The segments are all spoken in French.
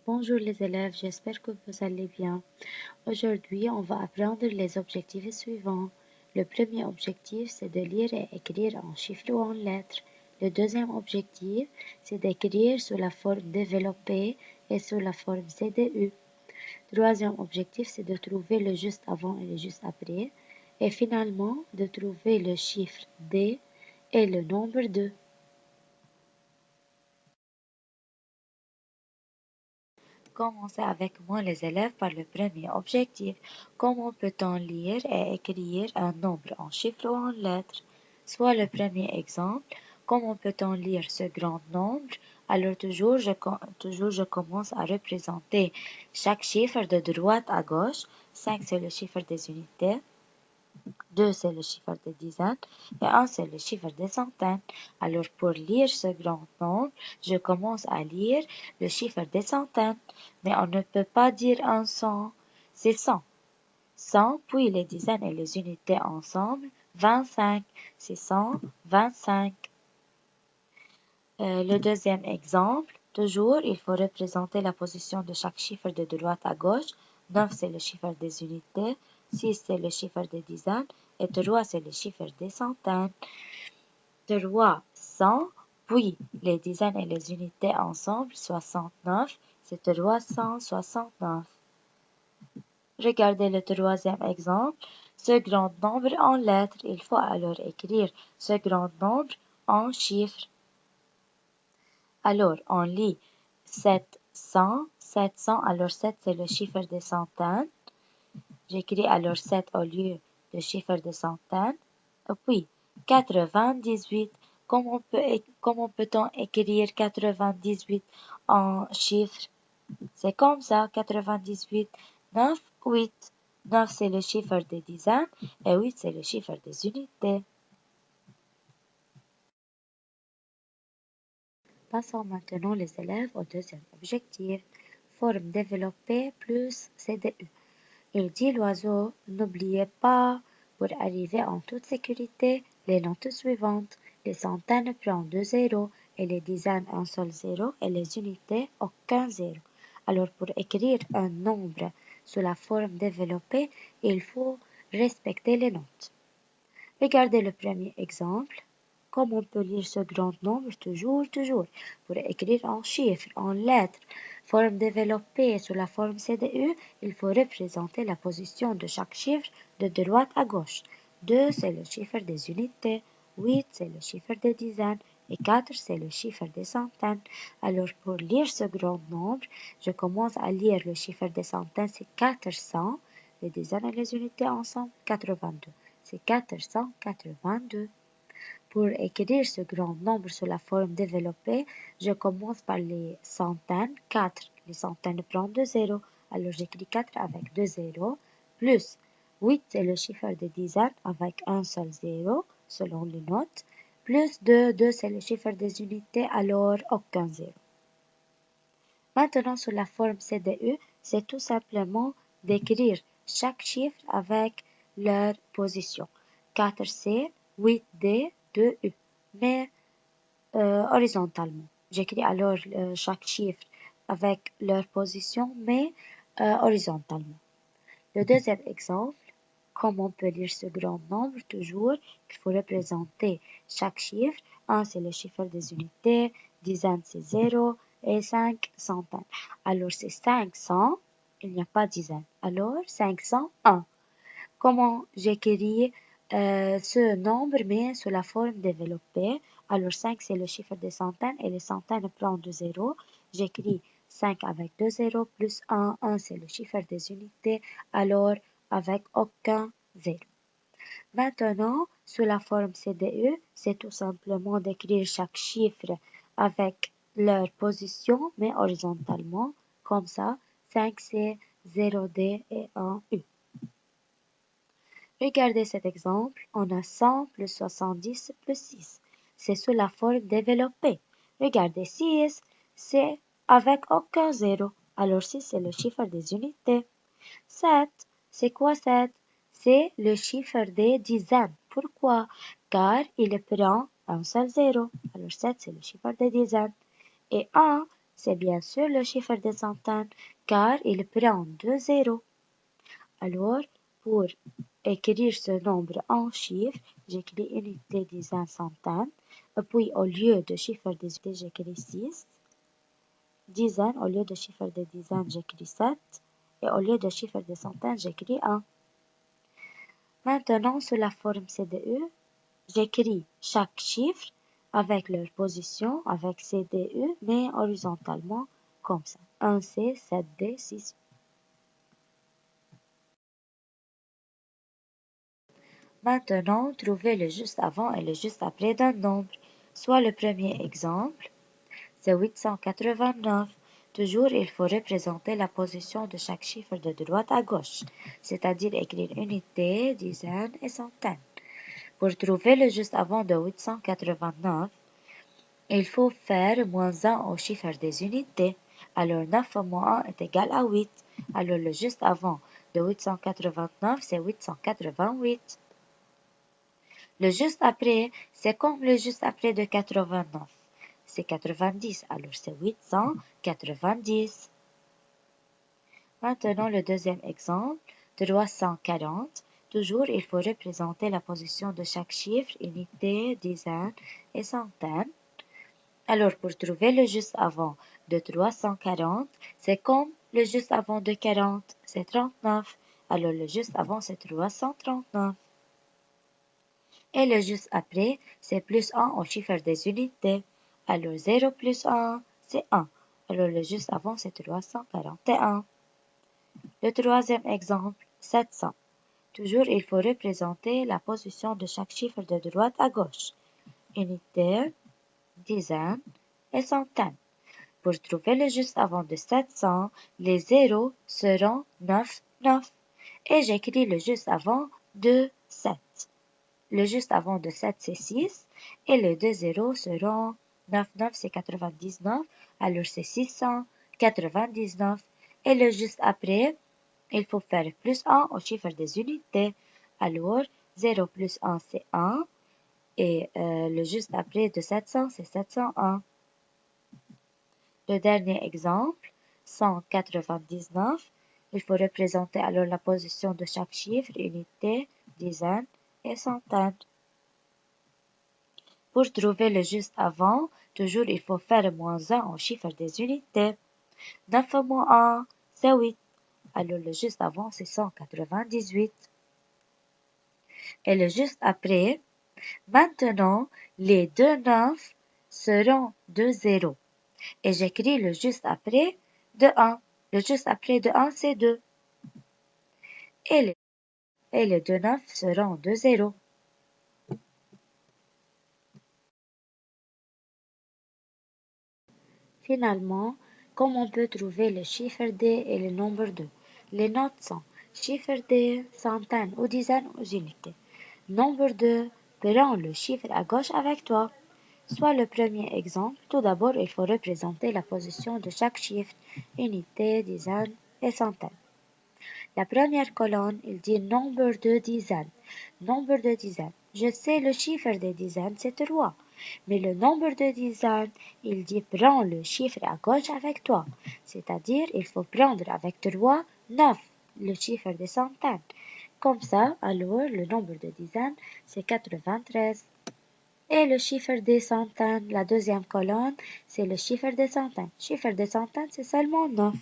Bonjour les élèves, j'espère que vous allez bien. Aujourd'hui, on va apprendre les objectifs suivants. Le premier objectif, c'est de lire et écrire en chiffres ou en lettres. Le deuxième objectif, c'est d'écrire sous la forme développée et sous la forme CDU. Troisième objectif, c'est de trouver le juste avant et le juste après. Et finalement, de trouver le chiffre D et le nombre 2. Commencez avec moi les élèves par le premier objectif. Comment peut-on lire et écrire un nombre en chiffres ou en lettres? Soit le premier exemple, comment peut-on lire ce grand nombre? Alors toujours je commence à représenter chaque chiffre de droite à gauche. 5 c'est le chiffre des unités. 2 c'est le chiffre des dizaines et 1 c'est le chiffre des centaines. Alors pour lire ce grand nombre, je commence à lire le chiffre des centaines, mais on ne peut pas dire un cent, c'est 100. 100 puis les dizaines et les unités ensemble, 25, c'est 125. Le deuxième exemple, toujours il faut représenter la position de chaque chiffre de droite à gauche. 9 c'est le chiffre des unités, 6 c'est le chiffre des dizaines et 3 c'est le chiffre des centaines. 3, 100, puis les dizaines et les unités ensemble, 69, c'est 369. Regardez le troisième exemple. Ce grand nombre en lettres, il faut alors écrire ce grand nombre en chiffres. Alors, on lit 700, 700, alors 7 c'est le chiffre des centaines. J'écris alors 7 au lieu du chiffre des centaines. Et puis, 98, comment peut-on écrire 98 en chiffres? C'est comme ça, 98, 9, 8. 9 c'est le chiffre des dizaines et 8 c'est le chiffre des unités. Passons maintenant les élèves au deuxième objectif. Forme développée plus CDU. Il dit l'oiseau, n'oubliez pas, pour arriver en toute sécurité, les notes suivantes. Les centaines prennent 2 zéros et les dizaines un seul zéro et les unités aucun zéro. Alors pour écrire un nombre sous la forme développée, il faut respecter les notes. Regardez le premier exemple. Comme on peut lire ce grand nombre toujours. Pour écrire en chiffres, en lettres, forme développée sous la forme CDU, il faut représenter la position de chaque chiffre de droite à gauche. 2 c'est le chiffre des unités, 8 c'est le chiffre des dizaines et 4 c'est le chiffre des centaines. Alors pour lire ce grand nombre, je commence à lire le chiffre des centaines, c'est 400, les dizaines et les unités ensemble, 82. C'est 482. Pour écrire ce grand nombre sous la forme développée, je commence par les centaines, 4. Les centaines prennent 2 zéros, alors j'écris 4 avec 2 zéros, plus 8 c'est le chiffre des dizaines avec un seul zéro, selon les notes, plus 2, 2 c'est le chiffre des unités, alors aucun zéro. Maintenant, sous la forme CDU, c'est tout simplement d'écrire chaque chiffre avec leur position. 4C, 8D, 2U, mais horizontalement. J'écris alors chaque chiffre avec leur position, mais horizontalement. Le deuxième exemple, comme on peut lire ce grand nombre, toujours, il faut représenter chaque chiffre. 1, c'est le chiffre des unités, dizaines, c'est 0, et 5 centaines. Alors, c'est 500, il n'y a pas dizaines. Alors, 501. Comment j'écris ce nombre, mais sous la forme développée? Alors, 5, c'est le chiffre des centaines, et les centaines prennent 2 zéros. J'écris 5 avec 2 zéros, plus 1. 1, c'est le chiffre des unités. Alors, avec aucun zéro. Maintenant, sous la forme CDE, c'est tout simplement d'écrire chaque chiffre avec leur position, mais horizontalement, comme ça, 5C, 0D et 1U. Regardez cet exemple, on a 100 plus 70 plus 6. C'est sous la forme développée. Regardez 6, c'est avec aucun zéro. Alors 6, c'est le chiffre des unités. 7, c'est quoi 7? C'est le chiffre des dizaines. Pourquoi? Car il prend un seul zéro. Alors 7, c'est le chiffre des dizaines. Et 1, c'est bien sûr le chiffre des centaines, car il prend 2 zéros. Alors, pour écrire ce nombre en chiffres, j'écris unité, dizaines, centaines. Et puis, au lieu de chiffre des unités, j'écris 6. Dizaines, au lieu de chiffre des dizaines, j'écris 7. Et au lieu de chiffre des centaines, j'écris 1. Maintenant, sous la forme CDE, j'écris chaque chiffre avec leur position, avec CDE, mais horizontalement, comme ça. 1C, 7D, 6. Maintenant, trouvez le juste avant et le juste après d'un nombre. Soit le premier exemple, c'est 889. Toujours, il faut représenter la position de chaque chiffre de droite à gauche, c'est-à-dire écrire unité, dizaines et centaines. Pour trouver le juste avant de 889, il faut faire moins 1 au chiffre des unités. Alors 9 moins 1 est égal à 8. Alors le juste avant de 889, c'est 888. Le juste après, c'est comme le juste après de 89. C'est 90, alors c'est 890. Maintenant, le deuxième exemple, 340. Toujours, il faut représenter la position de chaque chiffre, unité, dizaine et centaine. Alors, pour trouver le juste avant de 340, c'est comme le juste avant de 40, c'est 39. Alors, le juste avant, c'est 339. Et le juste après, c'est plus 1 au chiffre des unités. Alors 0 plus 1, c'est 1. Alors le juste avant, c'est 341. Le troisième exemple, 700. Toujours, il faut représenter la position de chaque chiffre de droite à gauche. Unité, dizaine et centaine. Pour trouver le juste avant de 700, les zéros seront 9, 9. Et j'écris le juste avant de 7. Le juste avant de 7, c'est 6. Et les deux zéros seront 9, 9, c'est 99. Alors c'est 699. Et le juste après, il faut faire plus 1 au chiffre des unités. Alors 0 plus 1, c'est 1. Et le juste après de 700, c'est 701. Le dernier exemple, 199. Il faut représenter alors la position de chaque chiffre, unité, dizaine et centaine. Pour trouver le juste avant, toujours il faut faire moins 1 au chiffre des unités. 9 moins 1, c'est 8. Alors le juste avant, c'est 198. Et le juste après, maintenant, les deux 9 seront 2 0. Et j'écris le juste après de 1. Le juste après de 1, c'est 2. Et les deux 9 seront 2 0. Finalement, comme on peut trouver le chiffre D et le nombre 2? Les notes sont chiffre D, centaines ou dizaines ou unités. Nombre 2, prends le chiffre à gauche avec toi. Soit le premier exemple, tout d'abord il faut représenter la position de chaque chiffre, unité, dizaine et centaine. La première colonne, il dit nombre de dizaines. Nombre de dizaines. Je sais le chiffre des dizaines, c'est 3. Mais le nombre de dizaines, il dit prends le chiffre à gauche avec toi. C'est-à-dire, il faut prendre avec 3, 9, le chiffre des centaines. Comme ça, alors, le nombre de dizaines, c'est 93. Et le chiffre des centaines, la deuxième colonne, c'est le chiffre des centaines. Chiffre des centaines, c'est seulement 9.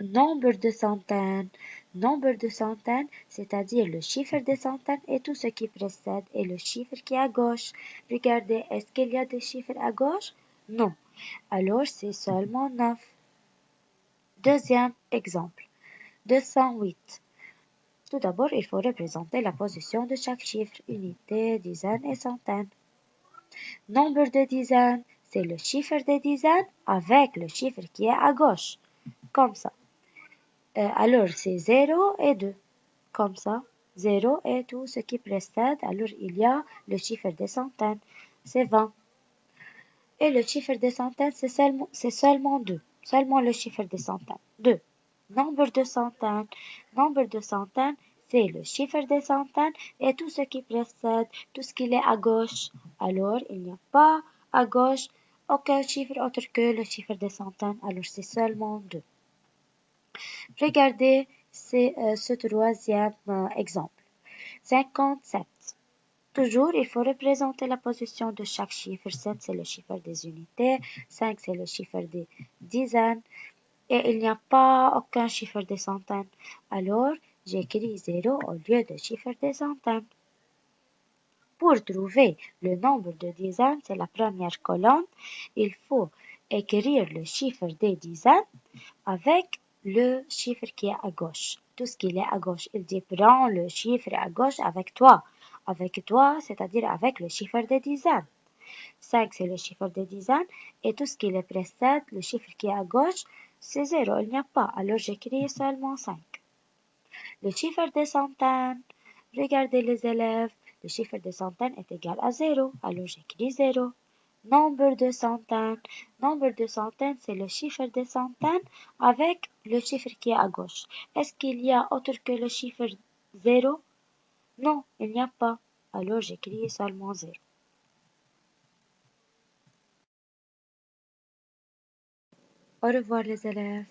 Nombre de centaines. Nombre de centaines, c'est-à-dire le chiffre des centaines et tout ce qui précède et le chiffre qui est à gauche. Regardez, est-ce qu'il y a des chiffres à gauche? Non. Alors c'est seulement 9. Deuxième exemple. 208. Tout d'abord, il faut représenter la position de chaque chiffre, unité, dizaine et centaine. Nombre de dizaines, c'est le chiffre des dizaines avec le chiffre qui est à gauche. Comme ça. Alors c'est 0 et 2. Comme ça, 0 et tout ce qui précède, alors il y a le chiffre des centaines, c'est 20. Et le chiffre des centaines, c'est seulement 2. Seulement le chiffre des centaines, 2. Nombre de centaines. Nombre de centaines, c'est le chiffre des centaines et tout ce qui précède, tout ce qui est à gauche. Alors, il n'y a pas à gauche aucun chiffre autre que le chiffre des centaines, alors c'est seulement 2. Regardez ce troisième exemple. 57. Toujours, il faut représenter la position de chaque chiffre. 7, c'est le chiffre des unités. 5, c'est le chiffre des dizaines. Et il n'y a pas aucun chiffre des centaines. Alors, j'écris 0 au lieu de chiffre des centaines. Pour trouver le nombre de dizaines, c'est la première colonne. Il faut écrire le chiffre des dizaines avec le chiffre qui est à gauche. Tout ce qui est à gauche, il dit prends le chiffre à gauche avec toi. Avec toi, c'est-à-dire avec le chiffre des dizaines. 5, c'est le chiffre des dizaines. Et tout ce qui le précède, le chiffre qui est à gauche, c'est 0. Il n'y a pas. Alors j'écris seulement 5. Le chiffre des centaines. Regardez les élèves. Le chiffre des centaines est égal à 0. Alors j'écris 0. Nombre de centaines. Nombre de centaines, c'est le chiffre des centaines avec le chiffre qui est à gauche. Est-ce qu'il y a autre que le chiffre 0? Non, il n'y a pas. Alors j'écris seulement 0. Au revoir les élèves.